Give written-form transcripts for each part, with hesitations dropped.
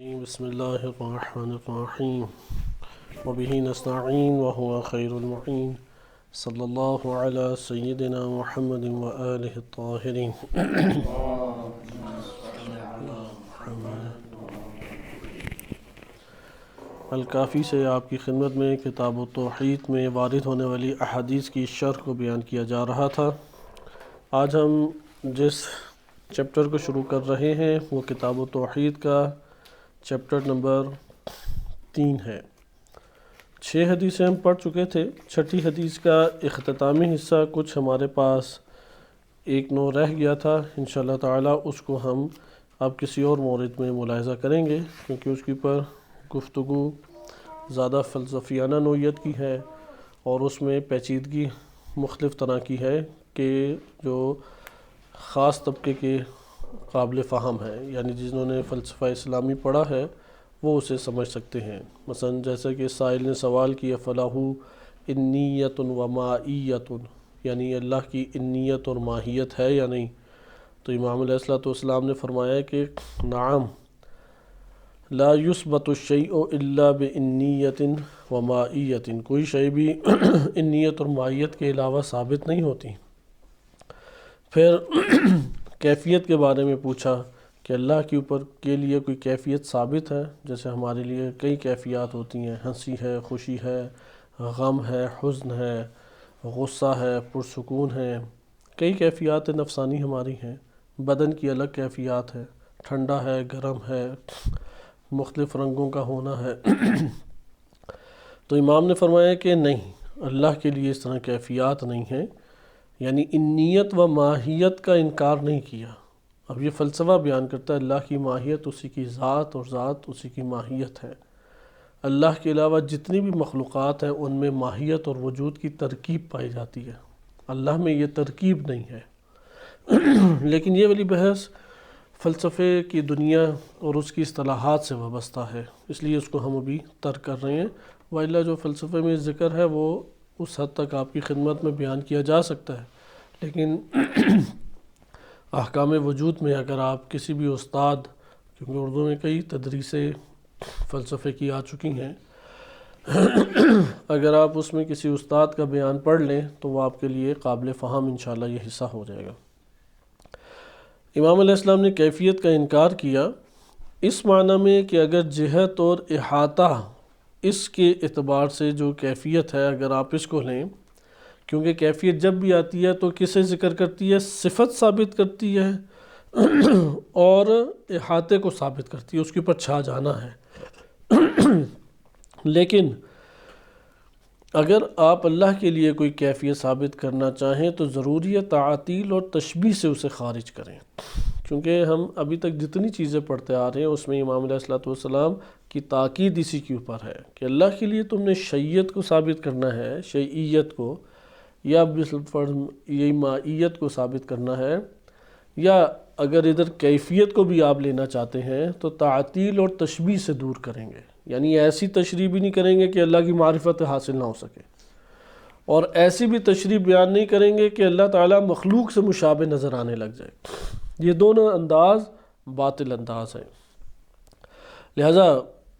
بسم اللہ الرحمن الرحیم وبہ نستعین وهو خیر المعین صلی اللہ علی سیدنا محمد وآلہ الطاہرین۔ الکافی سے آپ کی خدمت میں کتاب التوحید میں وارد ہونے والی احادیث کی شرح کو بیان کیا جا رہا تھا۔ آج ہم جس چیپٹر کو شروع کر رہے ہیں وہ کتاب التوحید کا چیپٹر نمبر 3 ہے۔ 6 حدیثیں ہم پڑھ چکے تھے۔ چھٹی حدیث کا اختتامی حصہ کچھ ہمارے پاس 1 رہ گیا تھا۔ انشاءاللہ تعالی اس کو ہم اب کسی اور مورد میں ملاحظہ کریں گے، کیونکہ اس کے اوپر گفتگو زیادہ فلسفیانہ نوعیت کی ہے اور اس میں پیچیدگی مختلف طرح کی ہے کہ جو خاص طبقے کے قابل فہم ہے، یعنی جنہوں نے فلسفہ اسلامی پڑھا ہے وہ اسے سمجھ سکتے ہیں۔ مثلا جیسے کہ سائل نے سوال کیا فلاح انیت و ماہیت، یعنی اللہ کی انیت اور ماہیت ہے یا نہیں؟ تو امام علیہ السلام نے فرمایا کہ نعم لا یثبت الشیء الا بانیت و ماہیت، کوئی شے بھی انیت اور ماہیت کے علاوہ ثابت نہیں ہوتی۔ پھر کیفیت کے بارے میں پوچھا کہ اللہ کے اوپر کے لیے کوئی کیفیت ثابت ہے؟ جیسے ہمارے لیے کئی کیفیات ہوتی ہیں، ہنسی ہے، خوشی ہے، غم ہے، حزن ہے، غصہ ہے، پرسکون ہے، کئی کیفیات نفسانی ہماری ہیں۔ بدن کی الگ کیفیات ہے، ٹھنڈا ہے، گرم ہے، مختلف رنگوں کا ہونا ہے۔ تو امام نے فرمایا کہ نہیں، اللہ کے لیے اس طرح کیفیات نہیں ہیں، یعنی انیت و ماہیت کا انکار نہیں کیا۔ اب یہ فلسفہ بیان کرتا ہے اللہ کی ماہیت اسی کی ذات اور ذات اسی کی ماہیت ہے۔ اللہ کے علاوہ جتنی بھی مخلوقات ہیں ان میں ماہیت اور وجود کی ترکیب پائی جاتی ہے، اللہ میں یہ ترکیب نہیں ہے۔ لیکن یہ والی بحث فلسفے کی دنیا اور اس کی اصطلاحات سے وابستہ ہے، اس لیے اس کو ہم ابھی ترک کر رہے ہیں۔ وإلا جو فلسفے میں ذکر ہے وہ اس حد تک آپ کی خدمت میں بیان کیا جا سکتا ہے، لیکن احکام وجود میں اگر آپ کسی بھی استاد، کیونکہ اردو میں کئی تدریسیں فلسفے کی آ چکی ہیں، اگر آپ اس میں کسی استاد کا بیان پڑھ لیں تو وہ آپ کے لیے قابل فہم انشاءاللہ یہ حصہ ہو جائے گا۔ امام علیہ السلام نے کیفیت کا انکار کیا اس معنی میں کہ اگر جہت اور احاطہ اس کے اعتبار سے جو کیفیت ہے اگر آپ اس کو لیں، کیونکہ کیفیت جب بھی آتی ہے تو کسے ذکر کرتی ہے؟ صفت ثابت کرتی ہے اور احاطے کو ثابت کرتی ہے، اس کے اوپر چھا جانا ہے۔ لیکن اگر آپ اللہ کے لیے کوئی کیفیت ثابت کرنا چاہیں تو ضروری ہے تعطیل اور تشبیہ سے اسے خارج کریں، کیونکہ ہم ابھی تک جتنی چیزیں پڑھتے آ رہے ہیں اس میں امام علیہ السلام کی تاکید اسی کے اوپر ہے کہ اللہ کے لیے تم نے شیعیت کو ثابت کرنا ہے، شیعیت کو، یا یہی ماہیت کو ثابت کرنا ہے، یا اگر ادھر کیفیت کو بھی آپ لینا چاہتے ہیں تو تعطیل اور تشبیہ سے دور کریں گے، یعنی ایسی تشریح بھی نہیں کریں گے کہ اللہ کی معرفت حاصل نہ ہو سکے، اور ایسی بھی تشریح بیان نہیں کریں گے کہ اللہ تعالیٰ مخلوق سے مشابہ نظر آنے لگ جائے۔ یہ دونوں انداز باطل انداز ہیں۔ لہذا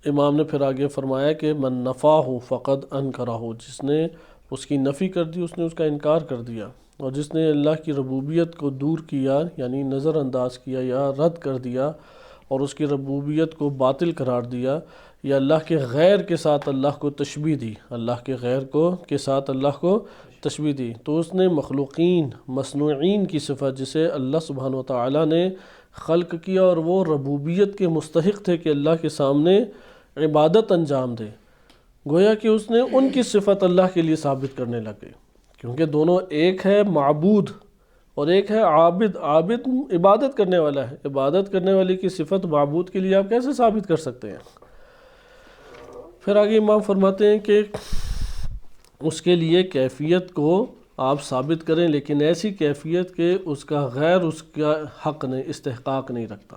امام نے پھر آگے فرمایا کہ من نفاہ فقد انکرہ، جس نے اس کی نفی کر دی اس نے اس کا انکار کر دیا، اور جس نے اللہ کی ربوبیت کو دور کیا یعنی نظر انداز کیا یا رد کر دیا اور اس کی ربوبیت کو باطل قرار دیا، یا اللہ کے غیر کے ساتھ اللہ کو تشبیہ دی، اللہ کے غیر کے ساتھ اللہ کو تشبیہ دی، تو اس نے مخلوقین مصنوعین کی صفت جسے اللہ سبحانہ و تعالیٰ نے خلق کیا اور وہ ربوبیت کے مستحق تھے کہ اللہ کے سامنے عبادت انجام دے، گویا کہ اس نے ان کی صفت اللہ کے لیے ثابت کرنے لگ گئی، کیونکہ دونوں ایک ہے معبود اور ایک ہے عابد۔ عابد عبادت کرنے والا ہے، عبادت کرنے والے کی صفت معبود کے لیے آپ کیسے ثابت کر سکتے ہیں؟ پھر آگے امام فرماتے ہیں کہ اس کے لیے کیفیت کو آپ ثابت کریں، لیکن ایسی کیفیت کہ اس کا غیر اس کا حق نہیں، استحقاق نہیں رکھتا۔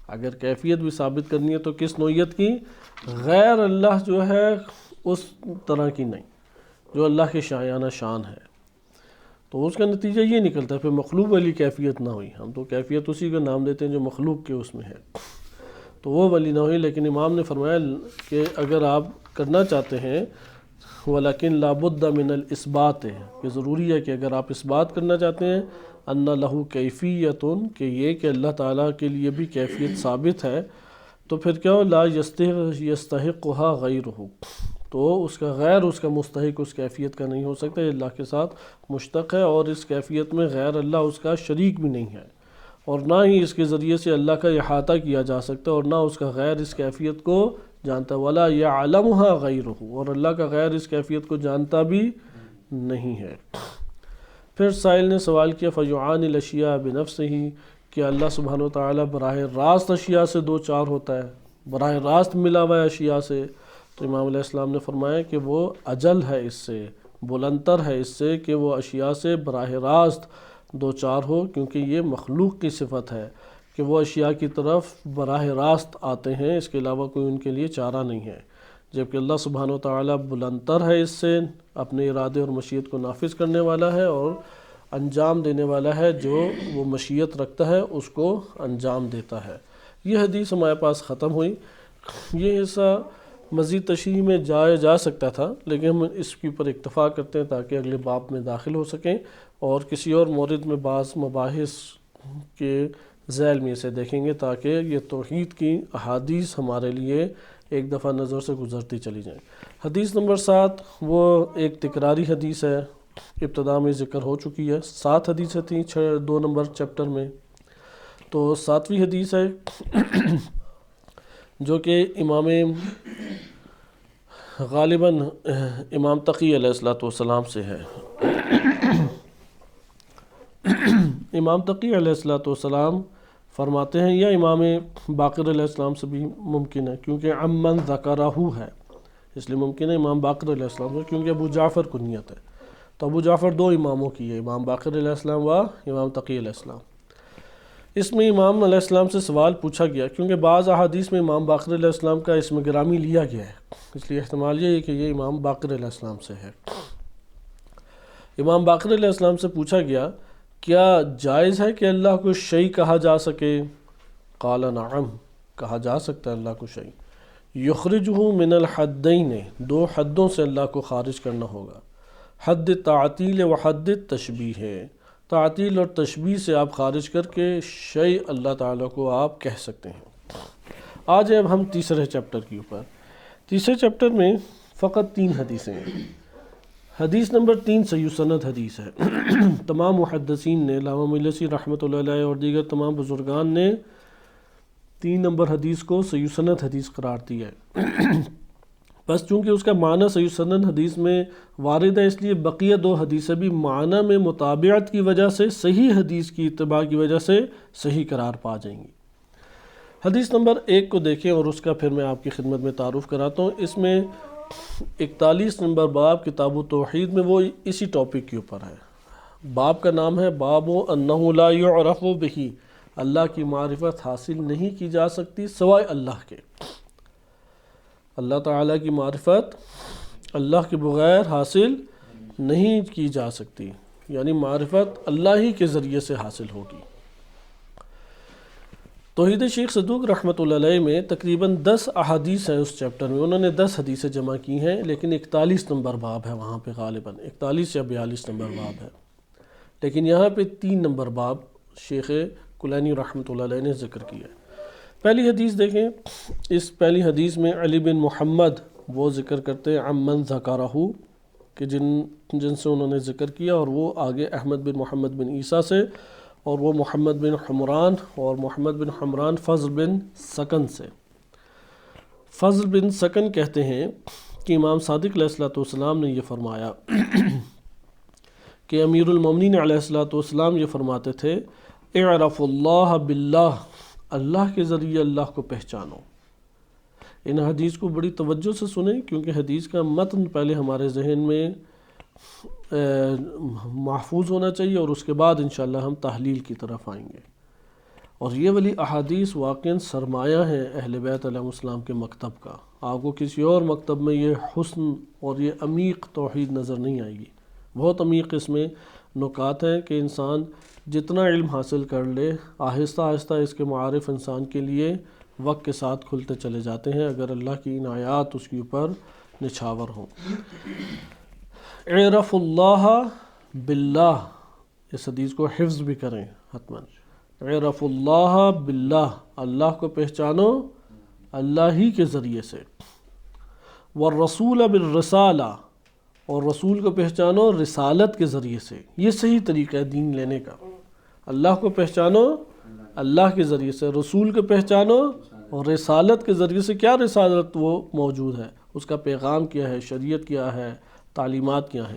اگر کیفیت بھی ثابت کرنی ہے تو کس نوعیت کی؟ غیر اللہ جو ہے اس طرح کی نہیں، جو اللہ کے شایانہ شان ہے۔ تو اس کا نتیجہ یہ نکلتا ہے پھر مخلوق والی کیفیت نہ ہوئی، ہم تو کیفیت اسی کا نام دیتے ہیں جو مخلوق کے اس میں ہے۔ تو وہ ولی نہ ہوئی، لیکن امام نے فرمایا کہ اگر آپ کرنا چاہتے ہیں ولیکن لابد من الاسبات ہے، کہ ضروری ہے کہ اگر آپ اس بات کرنا چاہتے ہیں ان لہو کیفیت، کہ یہ کہ اللہ تعالیٰ کے لیے بھی کیفیت ثابت ہے، تو پھر کیا ہو لا یستحقها غیرہ، تو اس کا غیر اس کا مستحق اس کیفیت کا نہیں ہو سکتا، یہ اللہ کے ساتھ مشتق ہے، اور اس کیفیت میں غیر اللہ اس کا شریک بھی نہیں ہے، اور نہ ہی اس کے ذریعے سے اللہ کا احاطہ کیا جا سکتا، اور نہ اس کا غیر اس کیفیت کو جانتا، ولا یعلمها غیرہ، اور اللہ کا غیر اس کیفیت کو جانتا بھی نہیں ہے۔ پھر سائل نے سوال کیا فیعانی الاشیاء بنفسہ، کہ اللہ سبحانہ وتعالیٰ براہ راست اشیاء سے دو چار ہوتا ہے، براہ راست ملا ہوا ہے اشیاء سے، تو امام علیہ السلام نے فرمایا کہ وہ اجل ہے اس سے، بلندتر ہے اس سے کہ وہ اشیاء سے براہ راست دو چار ہو، کیونکہ یہ مخلوق کی صفت ہے کہ وہ اشیاء کی طرف براہ راست آتے ہیں، اس کے علاوہ کوئی ان کے لیے چارہ نہیں ہے، جبکہ اللہ سبحانہ وتعالیٰ بلندتر ہے اس سے، اپنے ارادے اور مشیت کو نافذ کرنے والا ہے اور انجام دینے والا ہے، جو وہ مشیت رکھتا ہے اس کو انجام دیتا ہے۔ یہ حدیث ہمارے پاس ختم ہوئی، یہ حصہ مزید تشریح میں جایا جا سکتا تھا، لیکن ہم اس کے اوپر اکتفا کرتے ہیں تاکہ اگلے باب میں داخل ہو سکیں، اور کسی اور مورد میں بعض مباحث کے ذیل میں اسے دیکھیں گے تاکہ یہ توحید کی احادیث ہمارے لیے ایک دفعہ نظر سے گزرتی چلی جائیں۔ حدیث نمبر 7 وہ ایک تکراری حدیث ہے، ابتدا میں ذکر ہو چکی ہے، 7 حدیثیں تھیں 2 نمبر چیپٹر میں، تو 7ویں حدیث ہے جو کہ غالباً امام تقی علیہ السلام سے ہے۔ امام تقی علیہ السلام فرماتے ہیں، یا امام باقر علیہ السلام سے بھی ممکن ہے، کیونکہ عمن ذکرہ ہے، اس لیے ممکن ہے امام باقر علیہ السلام سے، کیونکہ ابو جعفر کنیت ہے، تو ابو جعفر 2 اماموں کی ہے، امام باقر علیہ السلام و امام تقی علیہ السلام۔ اس میں امام علیہ السلام سے سوال پوچھا گیا، کیونکہ بعض احادیث میں امام باقر علیہ السلام کا اسم گرامی لیا گیا ہے، اس لیے احتمال یہ ہے کہ یہ امام باقر علیہ السلام سے ہے۔ امام باقر علیہ السلام سے پوچھا گیا کیا جائز ہے کہ اللہ کو شیء کہا جا سکے؟ قال نعم، کہا جا سکتا ہے اللہ کو شیء، یخرجہ من الحدین، 2 حدوں سے اللہ کو خارج کرنا ہوگا، حد تعطیل و حد تشبیہ ہے، تعطیل اور تشبیہ سے آپ خارج کر کے شیء اللہ تعالیٰ کو آپ کہہ سکتے ہیں۔ آج اب ہم تیسرے چیپٹر کے اوپر، تیسرے چیپٹر میں فقط 3 حدیثیں ہیں۔ حدیث نمبر 3 صحیح سند حدیث ہے، تمام محدثین نے، علامہ مجلسی رحمۃ اللہ علیہ اور دیگر تمام بزرگان نے 3 نمبر حدیث کو صحیح سند حدیث قرار دیا ہے، بس چونکہ اس کا معنی صحیح سند حدیث میں وارد ہے، اس لیے بقیہ 2 حدیثیں بھی معنی میں مطابعت کی وجہ سے، صحیح حدیث کی اتباع کی وجہ سے صحیح قرار پا جائیں گی۔ حدیث نمبر 1 کو دیکھیں اور اس کا پھر میں آپ کی خدمت میں تعارف کراتا ہوں۔ اس میں 41 نمبر باب کتاب التوحید میں وہ اسی ٹاپک کے اوپر ہے۔ باب کا نام ہے باب انہ لا یعرف بہ، اللہ کی معرفت حاصل نہیں کی جا سکتی سوائے اللہ کے، اللہ تعالیٰ کی معرفت اللہ کے بغیر حاصل نہیں کی جا سکتی، یعنی معرفت اللہ ہی کے ذریعے سے حاصل ہوگی۔ توحید شیخ صدوق رحمۃ اللہ علیہ میں تقریباً 10 احادیث ہیں اس چیپٹر میں، انہوں نے 10 حدیثیں جمع کی ہیں، لیکن 41 نمبر باب ہے وہاں پہ، غالباً 41 یا 42 نمبر باب ہے، لیکن یہاں پہ 3 نمبر باب شیخ کلینی رحمۃ اللہ علیہ نے ذکر کیا ہے۔ پہلی حدیث دیکھیں، اس پہلی حدیث میں علی بن محمد وہ ذکر کرتے ہیں عمن ذکرہ، کہ جن سے انہوں نے ذکر کیا، اور وہ آگے احمد بن محمد بن عیسیٰ سے، اور وہ محمد بن حمران، اور محمد بن حمران فضل بن سکن سے۔ فضل بن سکن کہتے ہیں کہ امام صادق علیہ السلام نے یہ فرمایا کہ امیر المومنین علیہ السلام یہ فرماتے تھے اعرف اللہ باللہ، اللہ کے ذریعے اللہ کو پہچانو۔ ان حدیث کو بڑی توجہ سے سنیں، کیونکہ حدیث کا متن پہلے ہمارے ذہن میں محفوظ ہونا چاہیے، اور اس کے بعد انشاءاللہ ہم تحلیل کی طرف آئیں گے۔ اور یہ والی احادیث واقعاً سرمایہ ہے اہل بیت علیہ السلام کے مکتب کا، آپ کو کسی اور مکتب میں یہ حسن اور یہ عمیق توحید نظر نہیں آئے گی۔ بہت عمیق اس میں نکات ہیں کہ انسان جتنا علم حاصل کر لے، آہستہ آہستہ اس کے معارف انسان کے لیے وقت کے ساتھ کھلتے چلے جاتے ہیں اگر اللہ کی عنایات اس کے اوپر نچھاور ہوں۔ اعرف اللہ باللہ، اس حدیث کو حفظ بھی کریں حتماً۔ اعرف اللہ باللہ، اللہ کو پہچانو اللہ ہی کے ذریعے سے۔ والرسول بالرسالہ، اور رسول کو پہچانو رسالت کے ذریعے سے۔ یہ صحیح طریقہ ہے دین لینے کا۔ اللہ کو پہچانو اللہ کے ذریعے سے، رسول کو پہچانو اور رسالت کے ذریعے سے۔ کیا رسالت وہ موجود ہے، اس کا پیغام کیا ہے، شریعت کیا ہے، تعلیمات کیا ہیں۔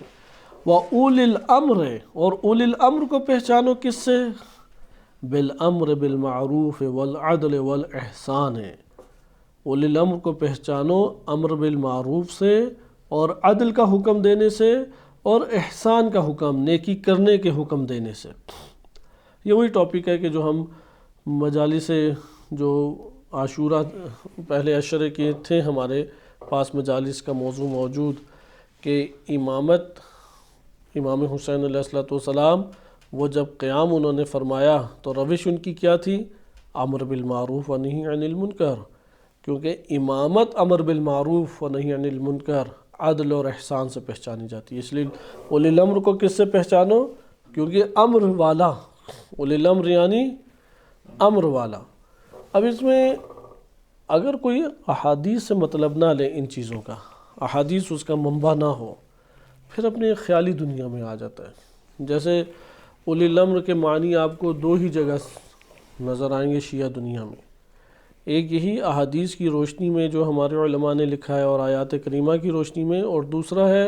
وَأُولِي الْأَمْرِ، اور اولی الامر کو پہچانو کس سے؟ بالامر بالمعروف والعدل والاحسان ہے۔ اولی الامر کو پہچانو امر بالمعروف سے اور عدل کا حکم دینے سے اور احسان کا حکم، نیکی کرنے کے حکم دینے سے۔ یہ وہی ٹاپک ہے کہ جو ہم مجالس جو عاشورہ پہلے عشرے کے تھے ہمارے پاس مجالس کا موضوع موجود، کہ امامت امام حسین علیہ السلام وہ جب قیام انہوں نے فرمایا تو روش ان کی کیا تھی؟ امر بالمعروف و نہی عن المنکر، کیونکہ امامت امر بالمعروف و نہی عن المنکر عدل اور احسان سے پہچانی جاتی ہے۔ اس لیے اولی الامر کو کس سے پہچانو؟ کیونکہ امر والا، اولی الامر یعنی امر والا۔ اب اس میں اگر کوئی احادیث سے مطلب نہ لے، ان چیزوں کا احادیث اس کا منبع نہ ہو، پھر اپنے خیالی دنیا میں آ جاتا ہے۔ جیسے اولی الامر کے معنی آپ کو دو ہی جگہ نظر آئیں گے شیعہ دنیا میں، ایک یہی احادیث کی روشنی میں جو ہمارے علماء نے لکھا ہے اور آیات کریمہ کی روشنی میں، اور دوسرا ہے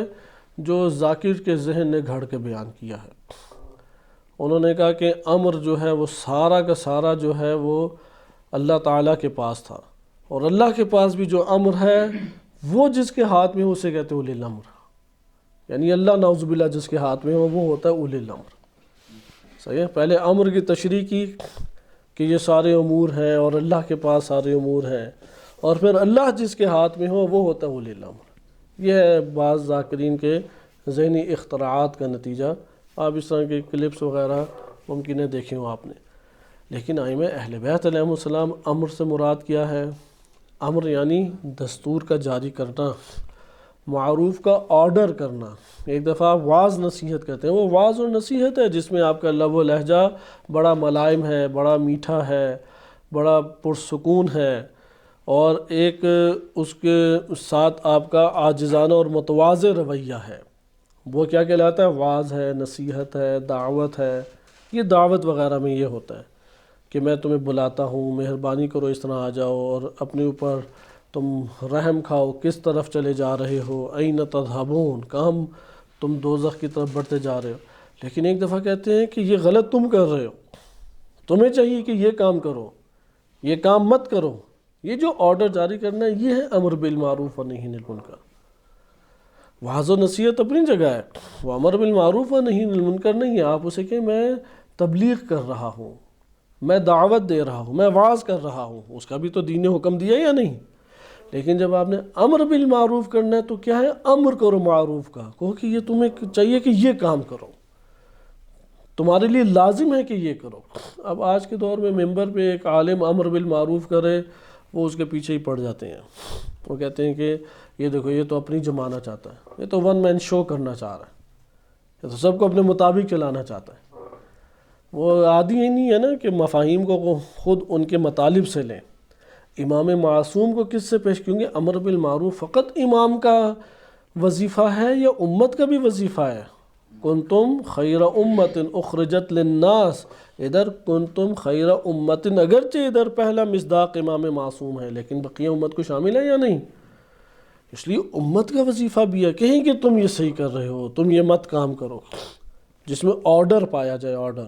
جو ذاکر کے ذہن نے گھڑ کے بیان کیا ہے۔ انہوں نے کہا کہ امر جو ہے وہ سارا کا سارا جو ہے وہ اللہ تعالیٰ کے پاس تھا، اور اللہ کے پاس بھی جو امر ہے وہ جس کے ہاتھ میں اسے کہتے ہیں اولی الامر، یعنی اللہ نعوذ باللہ جس کے ہاتھ میں ہو وہ ہوتا ہے اولی الامر۔ صحیح ہے، پہلے امر کی تشریح کی کہ یہ سارے امور ہیں اور اللہ کے پاس سارے امور ہیں، اور پھر اللہ جس کے ہاتھ میں ہو وہ ہوتا ہے اولی الامر۔ یہ ہے بعض ذاکرین کے ذہنی اختراعات کا نتیجہ۔ آپ اس طرح کے کلپس وغیرہ ممکن ہے دیکھیں ہو آپ نے، لیکن ائمہ اہل بیت علیہم السلام امر سے مراد کیا ہے؟ امر یعنی دستور کا جاری کرنا، معروف کا آرڈر کرنا۔ ایک دفعہ آپ وعظ نصیحت کہتے ہیں، وہ وعظ اور نصیحت ہے جس میں آپ کا لب و لہجہ بڑا ملائم ہے، بڑا میٹھا ہے، بڑا پرسکون ہے، اور ایک اس کے ساتھ آپ کا عاجزانہ اور متواضع رویہ ہے۔ وہ کیا کہلاتا ہے؟ وعظ ہے، نصیحت ہے، دعوت ہے۔ یہ دعوت وغیرہ میں یہ ہوتا ہے کہ میں تمہیں بلاتا ہوں، مہربانی کرو اس طرح آ جاؤ، اور اپنے اوپر تم رحم کھاؤ، کس طرف چلے جا رہے ہو، این تذہبون، کہاں تم دوزخ کی طرف بڑھتے جا رہے ہو۔ لیکن ایک دفعہ کہتے ہیں کہ یہ غلط تم کر رہے ہو، تمہیں چاہیے کہ یہ کام کرو، یہ کام مت کرو۔ یہ جو آرڈر جاری کرنا ہے یہ ہے امر بالمعروف و نہی عن المنکر۔ وعظ و نصیحت اپنی جگہ ہے، وہ امر بالمعروف و نہی عن المنکر نہیں ہے۔ آپ اسے کہ میں تبلیغ کر رہا ہوں، میں دعوت دے رہا ہوں، میں وعظ کر رہا ہوں، اس کا بھی تو دین نے حکم دیا یا نہیں؟ لیکن جب آپ نے امر بالمعروف کرنا ہے تو کیا ہے؟ امر کرو معروف کا، کہو کہ یہ تمہیں چاہیے کہ یہ کام کرو، تمہارے لیے لازم ہے کہ یہ کرو۔ اب آج کے دور میں ممبر پہ ایک عالم امر بالمعروف کرے، وہ اس کے پیچھے ہی پڑ جاتے ہیں۔ وہ کہتے ہیں کہ یہ دیکھو یہ تو اپنی جمانا چاہتا ہے، یہ تو ون مین شو کرنا چاہ رہا ہے، یہ تو سب کو اپنے مطابق چلانا چاہتا ہے۔ وہ عادی ہی نہیں ہے نا کہ مفاہیم کو خود ان کے مطالب سے لیں۔ امام معصوم کو کس سے پیش؟ کیونکہ امر بالمعروف فقط امام کا وظیفہ ہے یا امت کا بھی وظیفہ ہے؟ کنتم خیر امت اخرجت للناس، ادھر کنتم خیر امت، اگرچہ ادھر پہلا مصداق امام معصوم ہے لیکن بقیہ امت کو شامل ہے یا نہیں؟ اس لیے امت کا وظیفہ بھی ہے کہیں کہ تم یہ صحیح کر رہے ہو، تم یہ مت کام کرو، جس میں آرڈر پایا جائے، آرڈر۔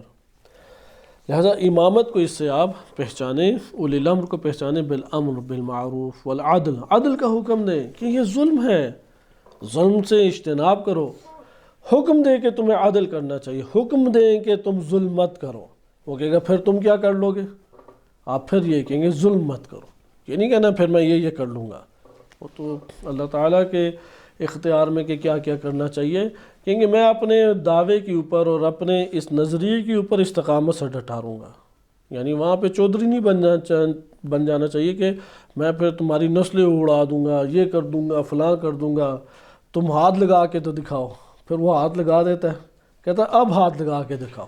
لہذا امامت کو اس سے آپ پہچانیں، اولی الامر کو پہچانیں بالامر بالمعروف والعدل، عدل کا حکم دیں کہ یہ ظلم ہے، ظلم سے اجتناب کرو، حکم دیں کہ تمہیں عدل کرنا چاہیے، حکم دیں کہ تم ظلم مت کرو۔ وہ کہے گا پھر تم کیا کر لو گے؟ آپ پھر یہ کہیں گے ظلم مت کرو، یہ نہیں کہنا پھر میں یہ کر لوں گا۔ وہ تو اللہ تعالیٰ کے اختیار میں کہ کیا کیا کرنا چاہیے، کہیں گے میں اپنے دعوے کے اوپر اور اپنے اس نظریے کے اوپر استقامت سے ڈٹا رہوں گا، یعنی وہاں پہ چودھری نہیں بن جانا چاہیے کہ میں پھر تمہاری نسلیں اڑا دوں گا، یہ کر دوں گا، فلاں کر دوں گا، تم ہاتھ لگا کے تو دکھاؤ۔ پھر وہ ہاتھ لگا دیتا ہے، کہتا ہے اب ہاتھ لگا کے دکھاؤ،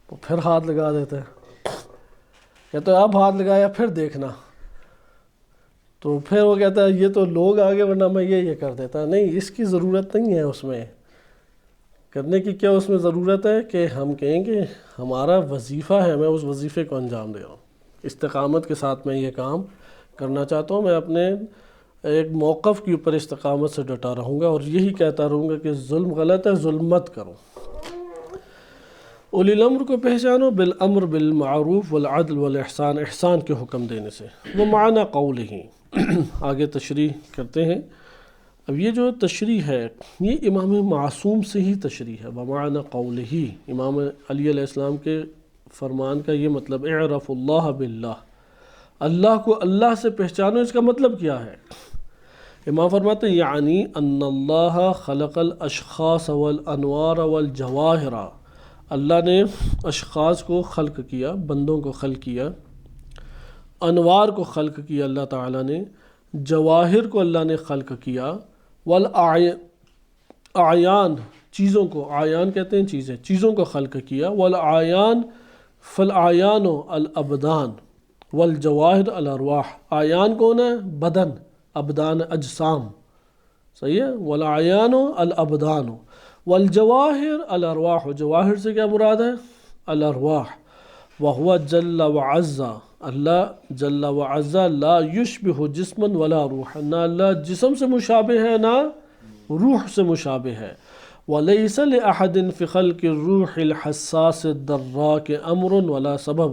تو پھر ہاتھ لگا دیتا ہے، کہتا ہے اب ہاتھ لگایا پھر دیکھنا، تو پھر وہ کہتا ہے یہ تو لوگ آگے ورنہ میں یہ کر دیتا۔ نہیں، اس کی ضرورت نہیں ہے، اس میں کرنے کی کیا اس میں ضرورت ہے کہ ہم کہیں کہ ہمارا وظیفہ ہے، میں اس وظیفے کو انجام دے رہا ہوں، استقامت کے ساتھ میں یہ کام کرنا چاہتا ہوں، میں اپنے ایک موقف کے اوپر استقامت سے ڈٹا رہوں گا اور یہی کہتا رہوں گا کہ ظلم غلط ہے، ظلم مت کرو۔ اولی الامر کو پہچانو بالامر بالمعروف والعدل والاحسان، احسان کے حکم دینے سے، وہ معنی قولہ۔ آگے تشریح کرتے ہیں۔ اب یہ جو تشریح ہے یہ امام معصوم سے ہی تشریح ہے، بمعنی قولہ، امام علی علیہ السلام کے فرمان کا یہ مطلب، اعرف اللہ باللہ، اللہ کو اللہ سے پہچانو، اس کا مطلب کیا ہے؟ امام فرماتے ہیں یعنی ان اللہ خلق الاشخاص والانوار والجواہر، اللہ نے اشخاص کو خلق کیا، بندوں کو خلق کیا، انوار کو خلق کیا اللہ تعالیٰ نے، جواہر کو اللہ نے خلق کیا، والاعیان، چیزوں کو، اعیان کہتے ہیں چیزیں، چیزوں کو خلق کیا، والاعیان فالاعیان الابدان والجواہر الارواح، اعیان کون ہے؟ بدن، ابدان اجسام، صحیح ہے، والاعیان الابدان والجواہر الارواح، جواہر سے کیا مراد ہے؟ الارواح، وہو جل وعز، اللہ جل وعز لا یشبہ جسما ولا روح، نہ اللہ جسم سے مشابہ ہے نہ روح سے مشابہ ہے، ولیس لأحد فی خلق الروح الحساس الدراک امر ولا سبب،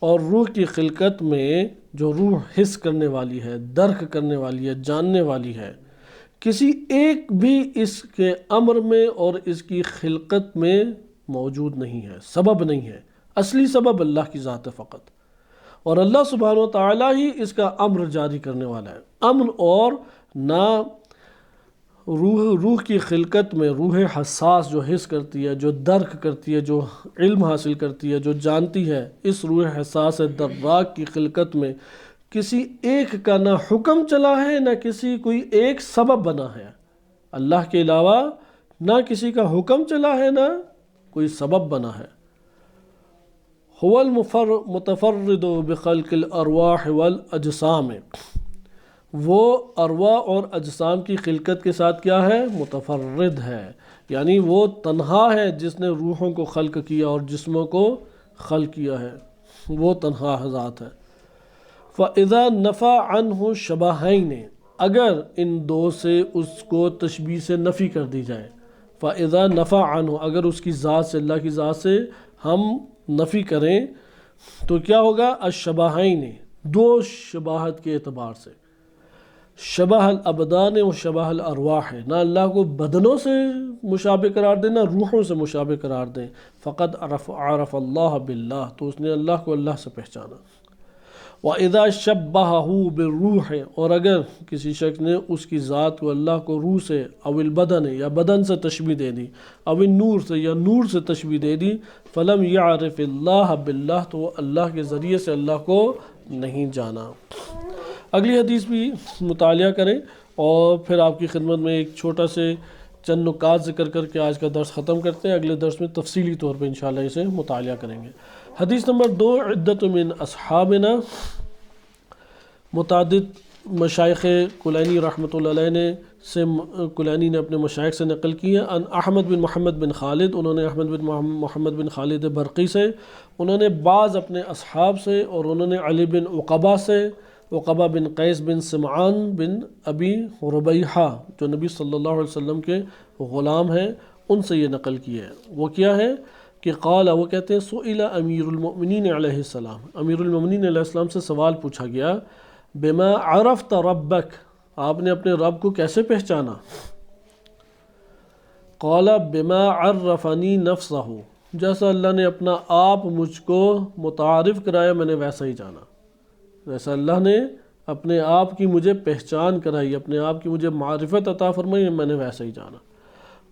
اور روح کی خلقت میں جو روح حس کرنے والی ہے، درک کرنے والی ہے، جاننے والی ہے، کسی ایک بھی اس کے امر میں اور اس کی خلقت میں موجود نہیں ہے، سبب نہیں ہے، اصلی سبب اللہ کی ذات ہے فقط، اور اللہ سبحانہ و تعالیٰ ہی اس کا امر جاری کرنے والا ہے۔ امر اور نہ روح کی خلقت میں، روح حساس جو حس کرتی ہے، جو درک کرتی ہے، جو علم حاصل کرتی ہے، جو جانتی ہے، اس روح حساس دراک کی خلقت میں کسی ایک کا نہ حکم چلا ہے نہ کسی کوئی ایک سبب بنا ہے، اللہ کے علاوہ نہ کسی کا حکم چلا ہے نہ کوئی سبب بنا ہے۔ هو المتفرد بخلق الارواح والاجسام، وہ ارواح اور اجسام کی خلقت کے ساتھ کیا ہے؟ متفرد ہے، یعنی وہ تنہا ہے جس نے روحوں کو خلق کیا اور جسموں کو خلق کیا ہے، وہ تنہا ذات ہے۔ فَإِذَا نَفَى عَنْهُ شَبَهَيْنِ، اگر ان دو سے اس کو تشبیہ سے نفی کر دی جائے، فَإِذَا نَفَى عَنْهُ، اگر اس کی ذات سے، اللہ کی ذات سے ہم نفی کریں تو کیا ہوگا؟ الشبہین، دو شباہت کے اعتبار سے، شبہ الابدان و شبہ الارواح، نہ اللہ کو بدنوں سے مشابہ قرار دیں نہ روحوں سے مشابہ قرار دیں، فقد عرف اللہ باللہ، تو اس نے اللہ کو اللہ سے پہچانا۔ وَإِذَا شَبَّهَهُ بِالرُّوحِ، اور اگر کسی شخص نے اس کی ذات کو اللہ کو روح سے، او البدن، یا بدن سے تشبیہ دے دی، او النور سے، یا نور سے تشبیہ دے دی، فَلَمْ يَعْرِفِ اللَّهَ بِاللَّهِ، تو وہ اللہ کے ذریعے سے اللہ کو نہیں جانا۔ اگلی حدیث بھی مطالعہ کریں اور پھر آپ کی خدمت میں ایک چھوٹا سے چند نکات ذکر کر کے آج کا درس ختم کرتے ہیں، اگلے درس میں تفصیلی طور پہ انشاءاللہ اسے مطالعہ کریں گے۔ حدیث نمبر 2، عدت من اصحابنا، متعدد مشائخ کلینی رحمۃ اللہ علیہ نے سے کلینی نے اپنے مشائخ سے نقل کی ہے، ان احمد بن محمد بن خالد، انہوں نے احمد بن محمد بن خالد برقی سے، انہوں نے بعض اپنے اصحاب سے، اور انہوں نے علی بن عقبہ سے، عقبہ بن قیس بن سمعان بن ابی ربیحہ جو نبی صلی اللہ علیہ وسلم کے غلام ہیں، ان سے یہ نقل کی ہے۔ وہ کیا ہے کہ قال، وہ کہتے ہیں سئل امیر المؤمنین علیہ السلام، امیر المؤمنین علیہ السلام سے سوال پوچھا گیا، بما عرفت ربک، آپ نے اپنے رب کو کیسے پہچانا؟ قال بما عرفنی نفسہ، جیسا اللہ نے اپنا آپ مجھ کو متعارف کرایا میں نے ویسا ہی جانا، جیسا اللہ نے اپنے آپ کی مجھے پہچان کرائی، اپنے آپ کی مجھے معرفت عطا فرمائی، میں نے ویسا ہی جانا۔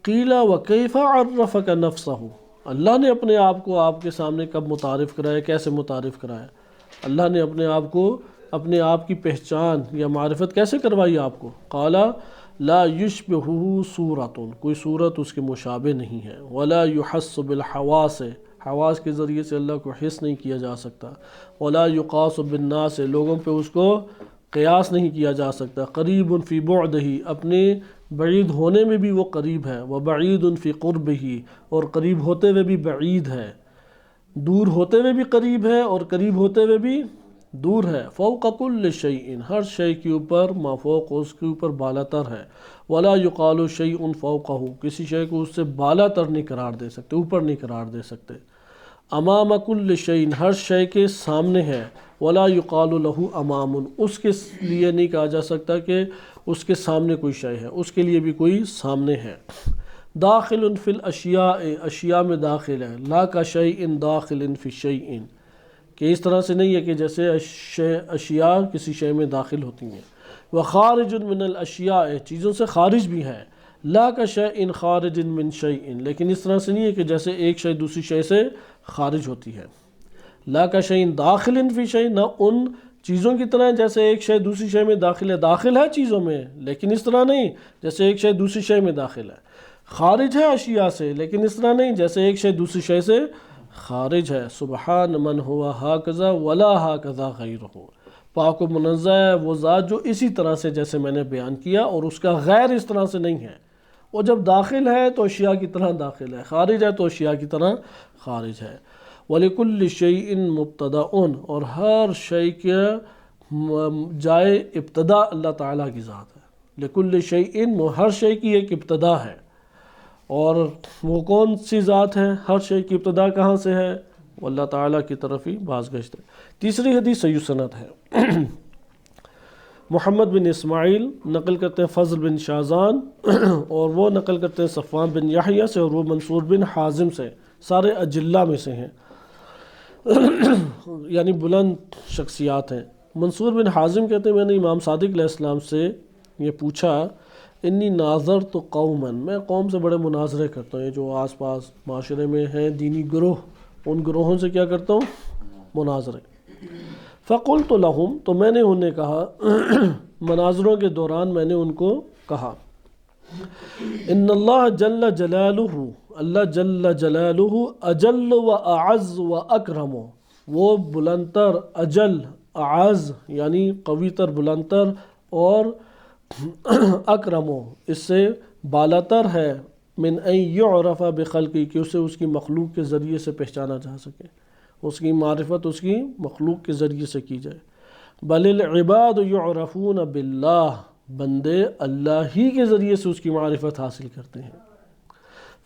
قیل وکیف عرفک نفسہ، اللہ نے اپنے آپ کو آپ کے سامنے کب متعارف کرایا، کیسے متعارف کرایا؟ اللہ نے اپنے آپ کی پہچان یا معرفت کیسے کروائی آپ کو؟ قال لا یشبہ صورۃ، کوئی صورت اس کے مشابہ نہیں ہے، ولا یحس بالحواس، حواس کے ذریعے سے اللہ کو حس نہیں کیا جا سکتا، ولا یقاس بالناس، لوگوں پہ اس کو قیاس نہیں کیا جا سکتا، قریب فی بعدہ، اپنے بعید ہونے میں بھی وہ قریب ہے، وبعید فی قربہ، اور قریب ہوتے ہوئے بھی بعید ہے، دور ہوتے ہوئے بھی قریب ہے اور قریب ہوتے ہوئے بھی دور ہے، فوق کل شیء، ہر شے کے اوپر، مافوق اس کے اوپر بالا تر ہے، ولا یقال شیء فوقہ، کسی شے کو اس سے بالا تر نہیں قرار دے سکتے، اوپر نہیں قرار دے سکتے، امام کل شیء، ہر شے کے سامنے ہے، ولا یقال له امام، اس کے لیے نہیں کہا جا سکتا کہ اس کے سامنے کوئی شے ہے، اس کے لیے بھی کوئی سامنے ہے، داخل فی الاشیاء، اشیاء میں داخل ہے، لا کا شیء داخل فی شیء، کہ اس طرح سے نہیں ہے کہ جیسے اشیاء کسی شے میں داخل ہوتی ہیں، وخارج من الاشیاء، چیزوں سے خارج بھی ہے، لا کا شیء خارج من شیء، لیکن اس طرح سے نہیں ہے کہ جیسے ایک شے دوسری شے سے خارج ہوتی ہے، لا کا شیء داخل فی شیء، نہ ان چیزوں کی طرح جیسے ایک شے دوسری شے میں داخل ہے چیزوں میں، لیکن اس طرح نہیں جیسے ایک شے دوسری شے میں داخل ہے، خارج ہے اشیاء سے، لیکن اس طرح نہیں جیسے ایک شے دوسری شے سے خارج ہے، سبحان من ہوا ہاکذا ولا ہاکذا غیرہ، پاک و منزہ ہے وہ ذات جو اسی طرح سے جیسے میں نے بیان کیا اور اس کا غیر اس طرح سے نہیں ہے، وہ جب داخل ہے تو اشیاء کی طرح داخل ہے، خارج ہے تو اشیاء کی طرح خارج ہے، وَلِكُلِّ شَيْءٍ مُبْتَدَأٌ، اور ہر شے کے جائے ابتدا اللہ تعالیٰ کی ذات ہے، لِكُلِّ شَيْءٍ، ہر شے کی ایک ابتدا ہے، اور وہ کون سی ذات ہے؟ ہر شے کی ابتدا کہاں سے ہے؟ وہ اللہ تعالیٰ کی طرف ہی باز گشت ہے۔ تیسری حدیث صحیح سند ہے، محمد بن اسماعیل نقل کرتے ہیں فضل بن شازان، اور وہ نقل کرتے ہیں صفوان بن یحییٰ سے، اور وہ منصور بن حازم سے، سارے اجلہ میں سے ہیں، یعنی بلند شخصیات ہیں۔ منصور بن حازم کہتے ہیں میں نے امام صادق علیہ السلام سے یہ پوچھا، انی ناظرت قوما، میں قوم سے بڑے مناظرے کرتا ہوں، یہ جو آس پاس معاشرے میں ہیں دینی گروہ، ان گروہوں سے کیا کرتا ہوں؟ مناظرے۔ فقلت لہم، تو میں نے انہیں کہا، مناظروں کے دوران میں نے ان کو کہا، ان اللہ جل جلالہ، اللہ جل جلالہ اجل و اعز و اکرم، وہ بلندتر، اجل، اعز یعنی قوی تر، بلندتر، اور اکرم، اس سے بالاتر ہے، من ان یعرف بخلقی، کہ اسے اس کی مخلوق کے ذریعے سے پہچانا جا سکے، اس کی معرفت اس کی مخلوق کے ذریعے سے کی جائے، بل العباد یعرفون باللہ، بندے اللہ ہی کے ذریعے سے اس کی معرفت حاصل کرتے ہیں۔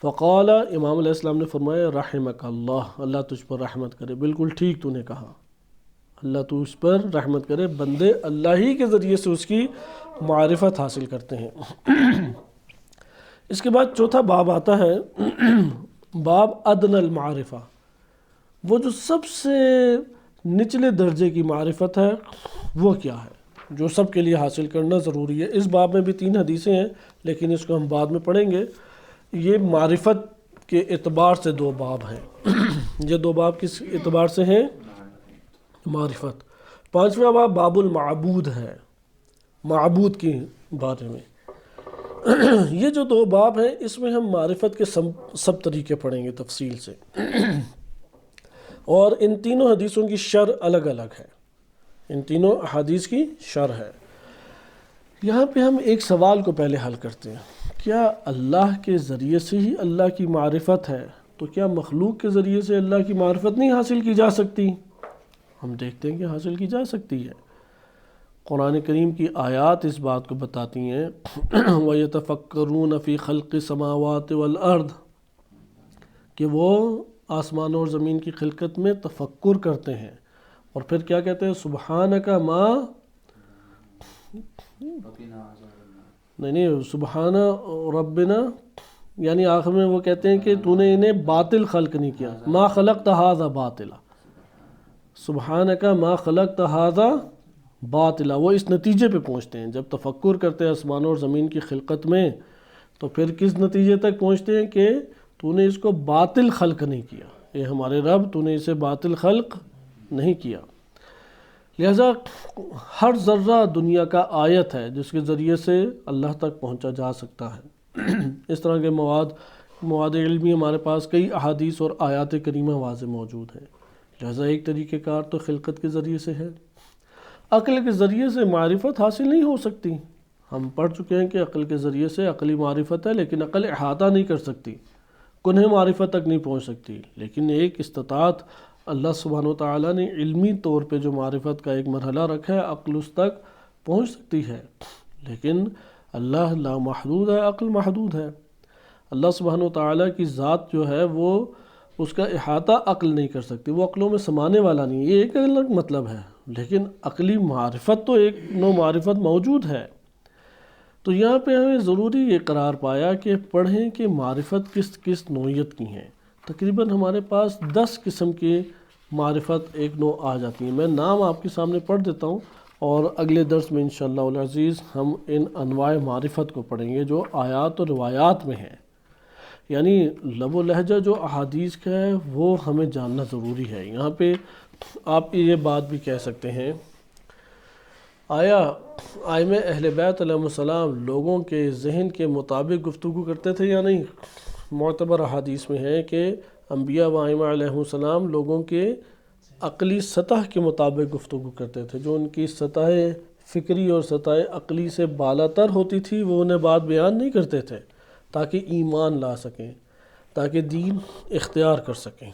فقال، امام علیہ السلام نے فرمایا، رحمک اللہ، اللہ تجھ پر رحمت کرے، بالکل ٹھیک تو نے کہا، اللہ تو اس پر رحمت کرے، بندے اللہ ہی کے ذریعے سے اس کی معرفت حاصل کرتے ہیں۔ اس کے بعد چوتھا باب آتا ہے، باب ادنی المعرفہ، وہ جو سب سے نچلے درجے کی معرفت ہے وہ کیا ہے، جو سب کے لیے حاصل کرنا ضروری ہے۔ اس باب میں بھی 3 حدیثیں ہیں، لیکن اس کو ہم بعد میں پڑھیں گے۔ یہ معرفت کے اعتبار سے 2 باب ہیں، یہ 2 باب کس اعتبار سے ہیں؟ معرفت۔ 5واں باب باب المعبود ہے، معبود کے بارے میں۔ یہ جو 2 باب ہیں اس میں ہم معرفت کے سب طریقے پڑھیں گے تفصیل سے، اور ان تینوں حدیثوں کی شرح الگ الگ ہے، ان تینوں حدیث کی شرح ہے۔ یہاں پہ ہم ایک سوال کو پہلے حل کرتے ہیں، کیا اللہ کے ذریعے سے ہی اللہ کی معرفت ہے؟ تو کیا مخلوق کے ذریعے سے اللہ کی معرفت نہیں حاصل کی جا سکتی؟ ہم دیکھتے ہیں کہ حاصل کی جا سکتی ہے۔ قرآن کریم کی آیات اس بات کو بتاتی ہیں، وَيَتَفَكَّرُونَ فِي خَلْقِ السَّمَاوَاتِ وَالْأَرْضِ، کہ وہ آسمان اور زمین کی خلقت میں تفکر کرتے ہیں، اور پھر کیا کہتے ہیں؟ سبحانک ما، نہیں سبحان ربنا، یعنی آخر میں وہ کہتے ہیں کہ تو نے انہیں باطل خلق نہیں کیا، ما خلقت ھذا باطلا، سبحانک ما خلقت ھذا باطلا۔ وہ اس نتیجے پہ پہنچتے ہیں، جب تفکر کرتے ہیں آسمان اور زمین کی خلقت میں، تو پھر کس نتیجے تک پہنچتے ہیں کہ تو نے اس کو باطل خلق نہیں کیا، اے ہمارے رب تو نے اسے باطل خلق نہیں کیا۔ لہذا ہر ذرہ دنیا کا آیت ہے جس کے ذریعے سے اللہ تک پہنچا جا سکتا ہے۔ اس طرح کے مواد علمی ہمارے پاس کئی احادیث اور آیات کریمہ واضح موجود ہیں۔ لہذا ایک طریقہ کار تو خلقت کے ذریعے سے ہے۔ عقل کے ذریعے سے معرفت حاصل نہیں ہو سکتی۔ ہم پڑھ چکے ہیں کہ عقل کے ذریعے سے عقلی معرفت ہے، لیکن عقل احاطہ نہیں کر سکتی، کنہ معرفت تک نہیں پہنچ سکتی۔ لیکن ایک استطاعت اللہ سبحانہ وتعالیٰ نے علمی طور پہ جو معرفت کا ایک مرحلہ رکھا ہے، عقل اس تک پہنچ سکتی ہے۔ لیکن اللہ لامحدود ہے، عقل محدود ہے۔ اللہ سبحانہ وتعالیٰ کی ذات جو ہے وہ اس کا احاطہ عقل نہیں کر سکتی، وہ عقلوں میں سمانے والا نہیں ہے، یہ ایک الگ مطلب ہے۔ لیکن عقلی معرفت تو ایک نوع معرفت موجود ہے۔ تو یہاں پہ ہمیں ضروری یہ قرار پایا کہ پڑھیں کہ معرفت کس کس نوعیت کی ہیں۔ تقریباً ہمارے پاس 10 قسم کی معرفت ایک نوع آ جاتی ہیں۔ میں نام آپ کے سامنے پڑھ دیتا ہوں، اور اگلے درس میں انشاءاللہ العزیز ہم ان انواع معرفت کو پڑھیں گے جو آیات و روایات میں ہیں۔ یعنی لب و لہجہ جو احادیث کا ہے وہ ہمیں جاننا ضروری ہے۔ یہاں پہ آپ یہ بات بھی کہہ سکتے ہیں، آیا ائمہ اہل بیت علیہ السلام لوگوں کے ذہن کے مطابق گفتگو کرتے تھے یا نہیں؟ معتبر احادیث میں ہے کہ انبیاء و ائمہ علیہ السلام لوگوں کے عقلی سطح کے مطابق گفتگو کرتے تھے، جو ان کی سطح فکری اور سطح عقلی سے بالاتر ہوتی تھی وہ انہیں بات بیان نہیں کرتے تھے تاکہ ایمان لا سکیں، تاکہ دین اختیار کر سکیں۔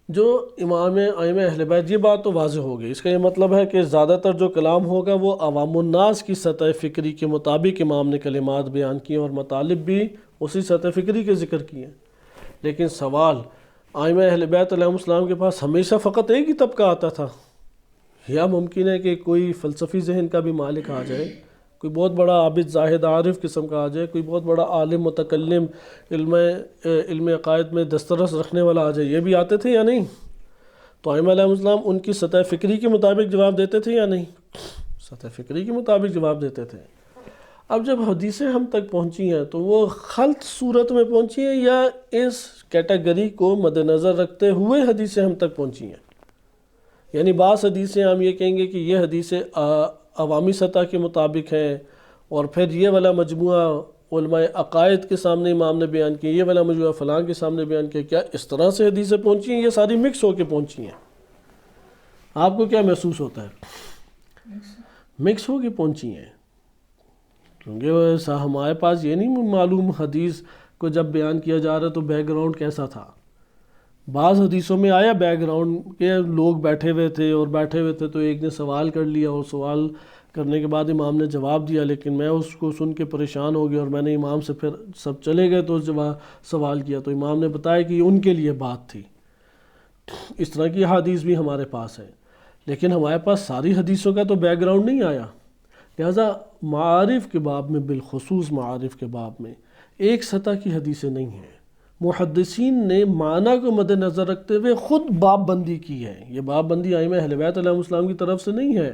جو امام ائمہ اہل بیت، یہ بات تو واضح ہو گئی، اس کا یہ مطلب ہے کہ زیادہ تر جو کلام ہوگا وہ عوام الناس کی سطح فکری کے مطابق امام نے کلمات بیان کیے اور مطالب بھی اسی سطح فکری کے ذکر کیے۔ لیکن سوال، ائمہ اہل بیت علیہ السلام کے پاس ہمیشہ فقط ایک ہی طبقہ آتا تھا، یا ممکن ہے کہ کوئی فلسفی ذہن کا بھی مالک آ جائے، کوئی بہت بڑا عابد زاہد عارف قسم کا آ جائے، کوئی بہت بڑا عالم متکلم علم عقائد میں دسترس رکھنے والا آ جائے، یہ بھی آتے تھے یا نہیں؟ تو ائمہ علیہ السلام ان کی سطح فکری کے مطابق جواب دیتے تھے یا نہیں؟ سطح فکری کے مطابق جواب دیتے تھے۔ اب جب حدیثیں ہم تک پہنچی ہیں تو وہ خلط صورت میں پہنچی ہیں یا اس کیٹیگری کو مد نظر رکھتے ہوئے حدیثیں ہم تک پہنچی ہیں؟ یعنی بعض حدیثیں ہم یہ کہیں گے کہ یہ حدیثیں عوامی سطح کے مطابق ہیں، اور پھر یہ والا مجموعہ علماء عقائد کے سامنے امام نے بیان کی، یہ والا مجموعہ فلاں کے سامنے بیان کیا۔ کیا اس طرح سے حدیثیں پہنچی ہیں؟ یہ ساری مکس ہو کے پہنچی ہیں؟ آپ کو کیا محسوس ہوتا ہے؟ مکس ہو کے پہنچی ہیں، کیونکہ ہمارے پاس یہ نہیں معلوم حدیث کو جب بیان کیا جا رہا تو بیک گراؤنڈ کیسا تھا۔ بعض حدیثوں میں آیا بیک گراؤنڈ کے لوگ بیٹھے ہوئے تھے تو ایک نے سوال کر لیا، اور سوال کرنے کے بعد امام نے جواب دیا، لیکن میں اس کو سن کے پریشان ہو گیا اور میں نے امام سے پھر سب چلے گئے تو سوال کیا، تو امام نے بتایا کہ ان کے لیے بات تھی۔ اس طرح کی حدیث بھی ہمارے پاس ہے، لیکن ہمارے پاس ساری حدیثوں کا تو بیک گراؤنڈ نہیں آیا۔ لہذا معارف کے باب میں، بالخصوص معارف کے باب میں ایک سطح کی حدیثیں نہیں ہیں۔ محدثین نے معنی کو مد نظر رکھتے ہوئے خود باب بندی کی ہے، یہ باب بندی ائمہ اہل بیت علیہ السلام کی طرف سے نہیں ہے۔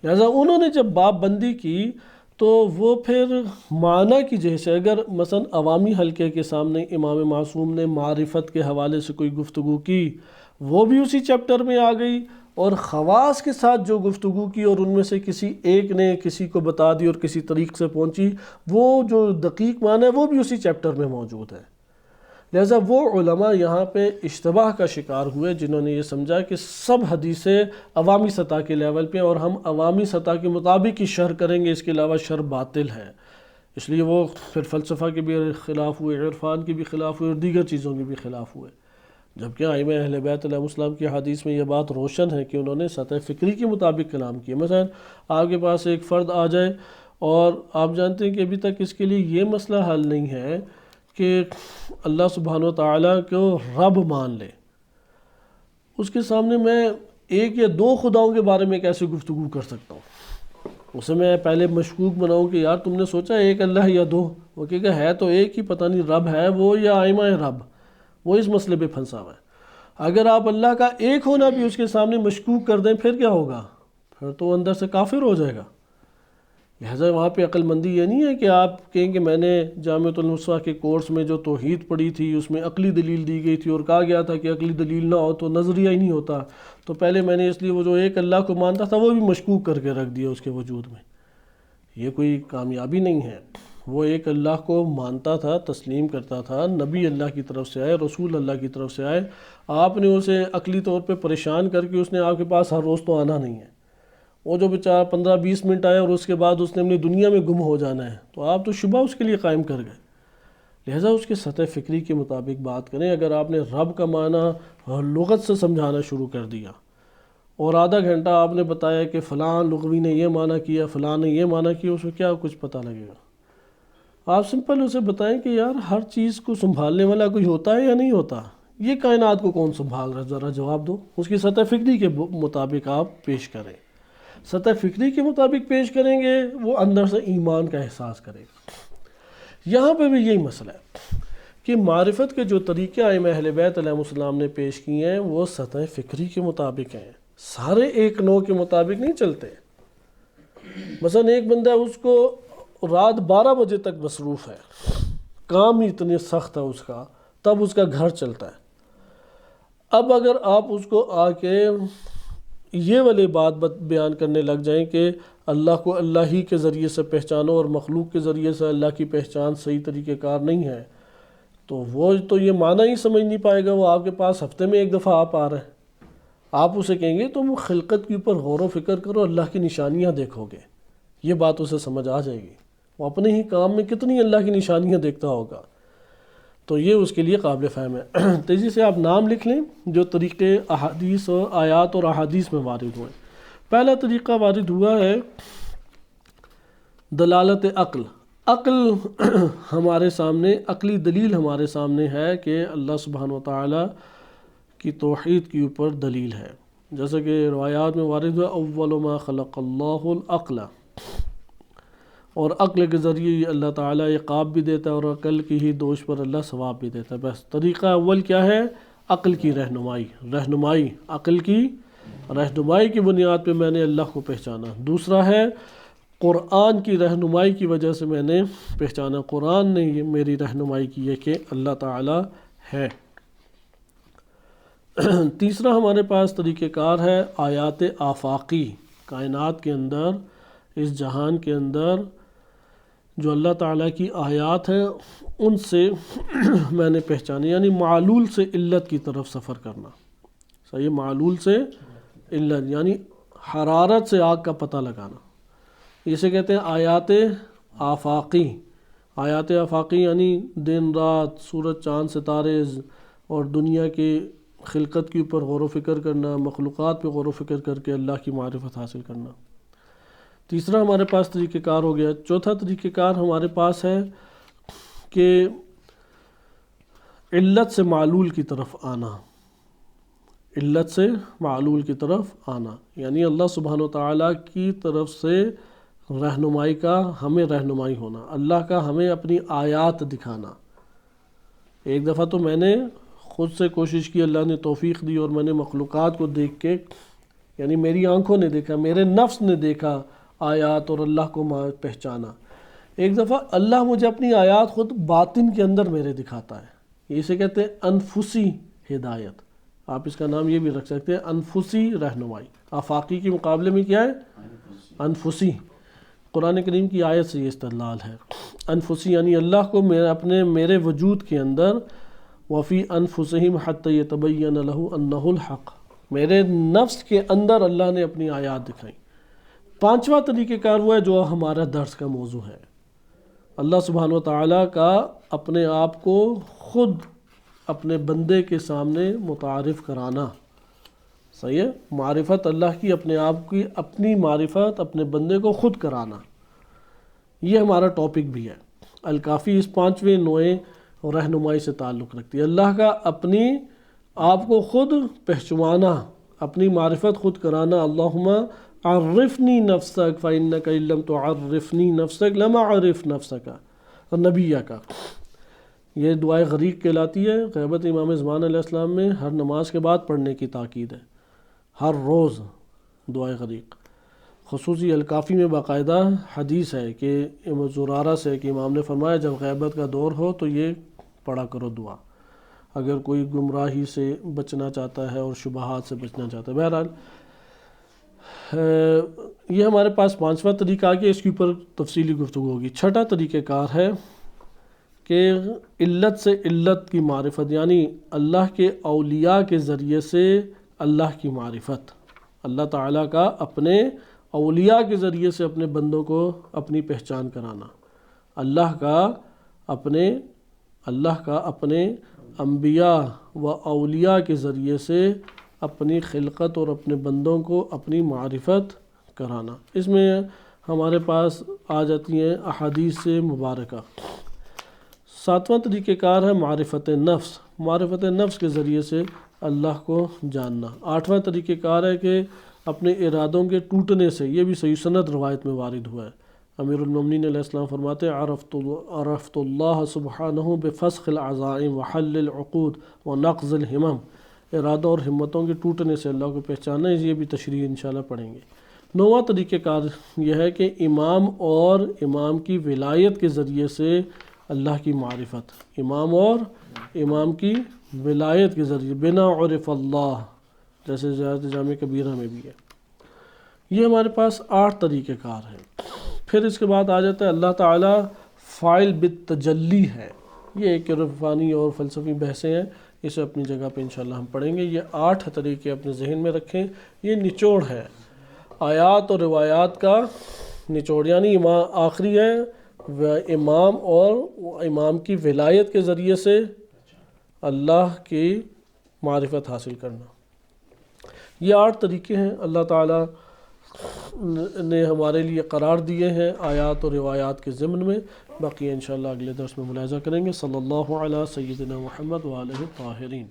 لہذا انہوں نے جب باب بندی کی تو وہ پھر معنی کی جیسے اگر مثلا عوامی حلقے کے سامنے امام معصوم نے معرفت کے حوالے سے کوئی گفتگو کی، وہ بھی اسی چیپٹر میں آ گئی، اور خواص کے ساتھ جو گفتگو کی اور ان میں سے کسی ایک نے کسی کو بتا دی اور کسی طریق سے پہنچی، وہ جو دقیق معنی ہے وہ بھی اسی چیپٹر میں موجود ہے۔ لہذا وہ علماء یہاں پہ اشتباہ کا شکار ہوئے جنہوں نے یہ سمجھا کہ سب حدیثیں عوامی سطح کے لیول پہ، اور ہم عوامی سطح کے مطابق ہی شرح کریں گے، اس کے علاوہ شرح باطل ہے۔ اس لیے وہ پھر فلسفہ کے بھی خلاف ہوئے، عرفان کے بھی خلاف ہوئے، اور دیگر چیزوں کے بھی خلاف ہوئے۔ جبکہ ائمہ اہل بیت علیہ السلام کی حدیث میں یہ بات روشن ہے کہ انہوں نے سطح فکری کے مطابق کلام کیا۔ مثلا آپ کے پاس ایک فرد آ جائے اور آپ جانتے ہیں کہ ابھی تک اس کے لیے یہ مسئلہ حل نہیں ہے کہ اللہ سبحانہ وتعالیٰ کو رب مان لے، اس کے سامنے میں ایک یا دو خداؤں کے بارے میں کیسے گفتگو کر سکتا ہوں؟ اسے میں پہلے مشکوک بناؤں کہ یار تم نے سوچا ایک اللہ یا دو؟ وہ کہ ہے تو ایک ہی، پتہ نہیں رب ہے وہ یا ائمہ رب، وہ اس مسئلے پہ پھنسا ہوا ہے۔ اگر آپ اللہ کا ایک ہونا بھی اس کے سامنے مشکوک کر دیں پھر کیا ہوگا؟ پھر تو اندر سے کافر ہو جائے گا۔ لہٰذا وہاں پہ عقل مندی یہ نہیں ہے کہ آپ کہیں کہ میں نے جامعۃ النصرہ کے کورس میں جو توحید پڑھی تھی اس میں عقلی دلیل دی گئی تھی اور کہا گیا تھا کہ عقلی دلیل نہ ہو تو نظریہ ہی نہیں ہوتا، تو پہلے میں نے اس لیے وہ جو ایک اللہ کو مانتا تھا وہ بھی مشکوک کر کے رکھ دیا اس کے وجود میں۔ یہ کوئی کامیابی نہیں ہے۔ وہ ایک اللہ کو مانتا تھا، تسلیم کرتا تھا، نبی اللہ کی طرف سے آئے، رسول اللہ کی طرف سے آئے، آپ نے اسے عقلی طور پہ پریشان کر کے اس نے آپ کے پاس ہر روز تو آنا نہیں ہے، وہ جو بیچارہ 15-20 منٹ آیا اور اس کے بعد اس نے اپنی دنیا میں گم ہو جانا ہے، تو آپ تو شبہ اس کے لیے قائم کر گئے۔ لہٰذا اس کے سطح فکری کے مطابق بات کریں۔ اگر آپ نے رب کا معنی لغت سے سمجھانا شروع کر دیا اور آدھا گھنٹہ آپ نے بتایا کہ فلاں لغوی نے یہ معنی کیا، فلاں نے یہ معنی کیا، اس میں کیا کچھ پتہ لگے گا؟ آپ سمپل اسے بتائیں کہ یار ہر چیز کو سنبھالنے والا کوئی ہوتا ہے یا نہیں ہوتا؟ یہ کائنات کو کون سنبھال رہا ہے؟ ذرا جواب دو۔ اس کی سطح فکری کے مطابق آپ پیش کریں۔ سطح فکری کے مطابق پیش کریں گے، وہ اندر سے ایمان کا احساس کرے گا۔ یہاں پہ بھی یہی مسئلہ ہے کہ معرفت کے جو طریقے ائمہ اہل بیت علیہ السلام نے پیش کیے ہیں وہ سطح فکری کے مطابق ہیں، سارے ایک نو کے مطابق نہیں چلتے۔ مثلا ایک بندہ اس کو رات 12 بجے تک مصروف ہے، کام ہی اتنے سخت ہے اس کا، تب اس کا گھر چلتا ہے۔ اب اگر آپ اس کو آ کے یہ والی بات بیان کرنے لگ جائیں کہ اللہ کو اللہ ہی کے ذریعے سے پہچانو اور مخلوق کے ذریعے سے اللہ کی پہچان صحیح طریقہ کار نہیں ہے، تو وہ تو یہ معنی ہی سمجھ نہیں پائے گا۔ وہ آپ کے پاس ہفتے میں ایک دفعہ آپ آ رہے ہیں، آپ اسے کہیں گے تم خلقت کے اوپر غور و فکر کرو، اللہ کی نشانیاں دیکھو گے، یہ بات اسے سمجھ آ جائے گی۔ وہ اپنے ہی کام میں کتنی اللہ کی نشانیاں دیکھتا ہوگا، تو یہ اس کے لیے قابل فہم ہے۔ تیزی سے آپ نام لکھ لیں جو طریقے احادیث اور آیات اور احادیث میں وارد ہوئے۔ پہلا طریقہ وارد ہوا ہے دلالت عقل۔ عقل ہمارے سامنے، عقلی دلیل ہمارے سامنے ہے کہ اللہ سبحانہ و تعالیٰ کی توحید کے اوپر دلیل ہے، جیسا کہ روایات میں وارد ہوا اول ما خلق اللہ العقل، اور عقل کے ذریعے اللہ تعالیٰ عقاب بھی دیتا ہے اور عقل کی ہی دوش پر اللہ ثواب بھی دیتا ہے۔ بس طریقہ اول کیا ہے؟ عقل کی رہنمائی، عقل کی رہنمائی کی بنیاد پہ میں نے اللہ کو پہچانا۔ دوسرا ہے قرآن کی رہنمائی کی وجہ سے میں نے پہچانا، قرآن نے یہ میری رہنمائی کی ہے کہ اللہ تعالیٰ ہے۔ تیسرا ہمارے پاس طریقہ کار ہے آیات آفاقی، کائنات کے اندر، اس جہان کے اندر جو اللہ تعالیٰ کی آیات ہیں ان سے میں نے پہچانا، یعنی معلول سے علت کی طرف سفر کرنا۔ صحیح، معلول سے علت یعنی حرارت سے آگ کا پتہ لگانا، اسے کہتے ہیں آیات آفاقی۔ آیات آفاقی یعنی دن رات، سورج چاند ستارے اور دنیا کی خلقت کے اوپر غور و فکر کرنا، مخلوقات پہ غور و فکر کر کے اللہ کی معرفت حاصل کرنا۔ تیسرا ہمارے پاس طریقہ کار ہو گیا۔ چوتھا طریقہ کار ہمارے پاس ہے کہ علت سے معلول کی طرف آنا، علت سے معلول کی طرف آنا، یعنی اللہ سبحانہ و تعالیٰ کی طرف سے رہنمائی کا ہمیں رہنمائی ہونا، اللہ کا ہمیں اپنی آیات دکھانا۔ ایک دفعہ تو میں نے خود سے کوشش کی، اللہ نے توفیق دی اور میں نے مخلوقات کو دیکھ کے، یعنی میری آنکھوں نے دیکھا، میرے نفس نے دیکھا آیات اور اللہ کو پہچانا۔ ایک دفعہ اللہ مجھے اپنی آیات خود باطن کے اندر میرے دکھاتا ہے، اسے کہتے ہیں انفسی ہدایت۔ آپ اس کا نام یہ بھی رکھ سکتے ہیں انفسی رہنمائی۔ آفاقی کے مقابلے میں کیا ہے؟ انفسی۔ قرآن کریم کی آیت سے یہ استدلال ہے۔ انفسی یعنی اللہ کو میرے وجود کے اندر، وفی انفسہم حتی یتبین لہ انہ الحق، میرے نفس کے اندر اللہ نے اپنی آیات دکھائیں۔ پانچواں طریقہ کار ہوا ہے جو ہمارا درس کا موضوع ہے، اللہ سبحانہ و تعالیٰ کا اپنے آپ کو خود اپنے بندے کے سامنے متعارف کرانا۔ صحیح ہے، معرفت اللہ کی، اپنے آپ کی اپنی معرفت اپنے بندے کو خود کرانا، یہ ہمارا ٹاپک بھی ہے۔ الکافی اس پانچویں نوع رہنمائی سے تعلق رکھتی ہے، اللہ کا اپنی آپ کو خود پہچوانا، اپنی معرفت خود کرانا۔ اللہم عرفنی نفسک فإنک ان لم تعرفنی نفسک لم اعرف نفسک، اور نبیہ کا یہ دعائے غریق کہلاتی ہے۔ غیبت امام زمان علیہ السلام میں ہر نماز کے بعد پڑھنے کی تاکید ہے، ہر روز دعائے غریق۔ خصوصی الکافی میں باقاعدہ حدیث ہے کہ زرارہ سے کہ امام نے فرمایا جب غیبت کا دور ہو تو یہ پڑھا کرو دعا، اگر کوئی گمراہی سے بچنا چاہتا ہے اور شبہات سے بچنا چاہتا ہے۔ بہرحال یہ ہمارے پاس 5واں طریقہ آ گیا، اس کے اوپر تفصیلی گفتگو ہوگی۔ 6واں طریقہ کار ہے کہ علت سے علت کی معرفت، یعنی اللہ کے اولیاء کے ذریعے سے اللہ کی معرفت، اللہ تعالیٰ کا اپنے اولیاء کے ذریعے سے اپنے بندوں کو اپنی پہچان کرانا، اللہ کا اپنے انبیاء و اولیاء کے ذریعے سے اپنی خلقت اور اپنے بندوں کو اپنی معرفت کرانا۔ اس میں ہمارے پاس آ جاتی ہیں احادیث مبارکہ۔ 7واں طریقہ کار ہے معرفت نفس، معرفت نفس کے ذریعے سے اللہ کو جاننا۔ 8واں طریقہ کار ہے کہ اپنے ارادوں کے ٹوٹنے سے، یہ بھی صحیح سند روایت میں وارد ہوا ہے، امیر المومنین علیہ السلام فرماتے ہیں عرفت اللہ سبحانہ بفسخ العزائم وحل العقود ونقض الہمم، ارادوں اور ہمتوں کے ٹوٹنے سے اللہ کو پہچاننا، یہ بھی تشریح انشاءاللہ پڑھیں گے۔ 9واں طریقہ کار یہ ہے کہ امام اور امام کی ولایت کے ذریعے سے اللہ کی معرفت، امام اور امام کی ولایت کے ذریعے، بنا عرف اللہ، جیسے زیارت جامع کبیرہ میں بھی ہے۔ یہ ہمارے پاس 8 طریقہ کار ہیں۔ پھر اس کے بعد آ جاتا ہے اللہ تعالیٰ فاعل بالتجلی ہے، یہ ایک عرفانی اور فلسفی بحثیں ہیں، اسے اپنی جگہ پہ انشاءاللہ ہم پڑھیں گے۔ یہ 8 طریقے اپنے ذہن میں رکھیں، یہ نچوڑ ہے آیات اور روایات کا نچوڑ، یعنی آخری ہے امام اور امام کی ولایت کے ذریعے سے اللہ کی معرفت حاصل کرنا۔ یہ 8 طریقے ہیں اللہ تعالیٰ نے ہمارے لیے قرار دیے ہیں آیات اور روایات کے ضمن میں، باقی انشاءاللہ اگلے درس میں ملاحظہ کریں گے۔ صلی اللہ علی سیدنا محمد وآلہ الطاہرین۔